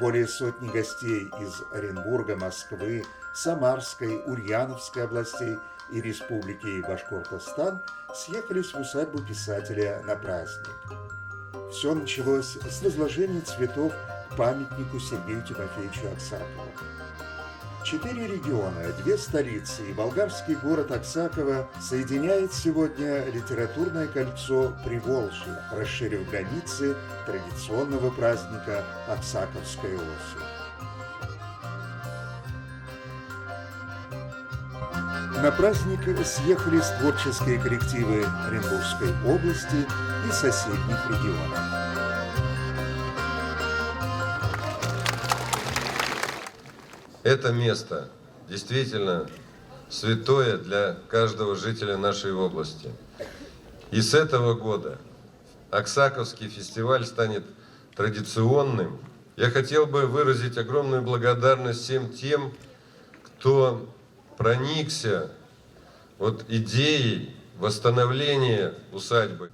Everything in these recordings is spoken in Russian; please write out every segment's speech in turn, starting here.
Более сотни гостей из Оренбурга, Москвы, Самарской, Ульяновской областей и Республики Башкортостан съехались в усадьбу писателя на праздник. Все началось с возложения цветов к памятнику Сергею Тимофеевичу Аксакову. 4 региона, 2 столицы и болгарский город Аксаково соединяет сегодня литературное кольцо Приволжья, расширив границы традиционного праздника Аксаковской осень. На праздник съехались творческие коллективы Оренбургской области и соседних регионов. Это место действительно святое для каждого жителя нашей области. И с этого года Аксаковский фестиваль станет традиционным. Я хотел бы выразить огромную благодарность всем тем, кто проникся идеей восстановления усадьбы.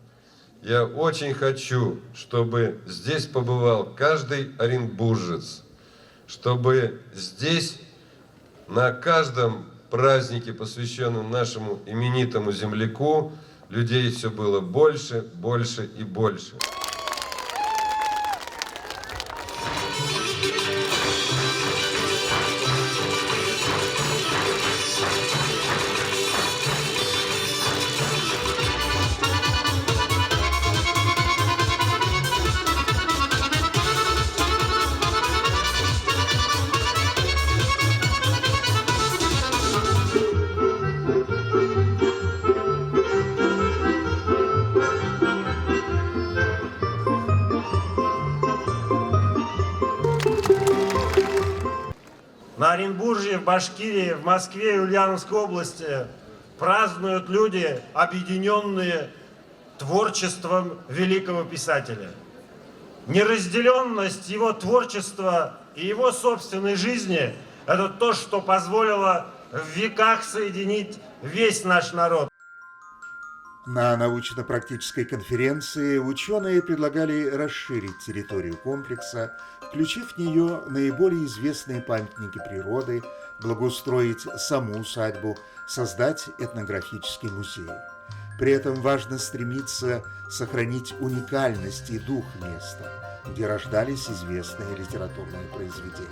Я очень хочу, чтобы здесь побывал каждый оренбуржец, чтобы здесь на каждом празднике, посвященном нашему именитому земляку, людей все было больше, больше и больше. На Оренбурге, в Башкирии, в Москве и Ульяновской области празднуют люди, объединенные творчеством великого писателя. Неразделенность его творчества и его собственной жизни – это то, что позволило в веках соединить весь наш народ. На научно-практической конференции ученые предлагали расширить территорию комплекса, включив в нее наиболее известные памятники природы, благоустроить саму усадьбу, создать этнографический музей. При этом важно стремиться сохранить уникальность и дух места, где рождались известные литературные произведения.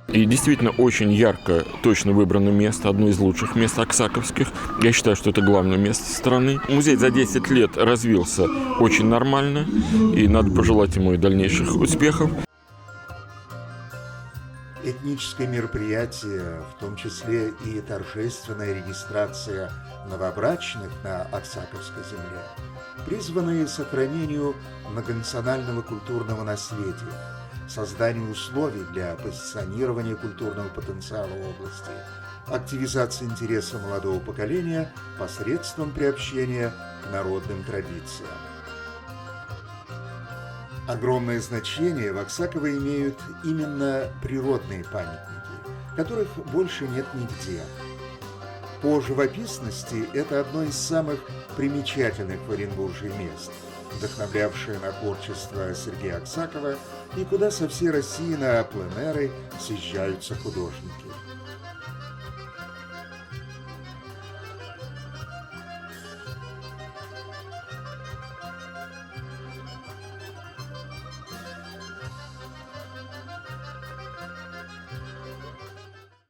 И действительно очень ярко, точно выбрано место, одно из лучших мест аксаковских. Я считаю, что это главное место страны. Музей за 10 лет развился очень нормально, и надо пожелать ему и дальнейших успехов. Этническое мероприятие, в том числе и торжественная регистрация новобрачных на Аксаковской земле, призваны к сохранению многонационального культурного наследия, созданию условий для позиционирования культурного потенциала области, активизации интереса молодого поколения посредством приобщения к народным традициям. Огромное значение в Аксаково имеют именно природные памятники, которых больше нет нигде. По живописности это одно из самых примечательных в Оренбурге мест, вдохновлявшее на творчество Сергея Аксакова и куда со всей России на пленэры съезжаются художники.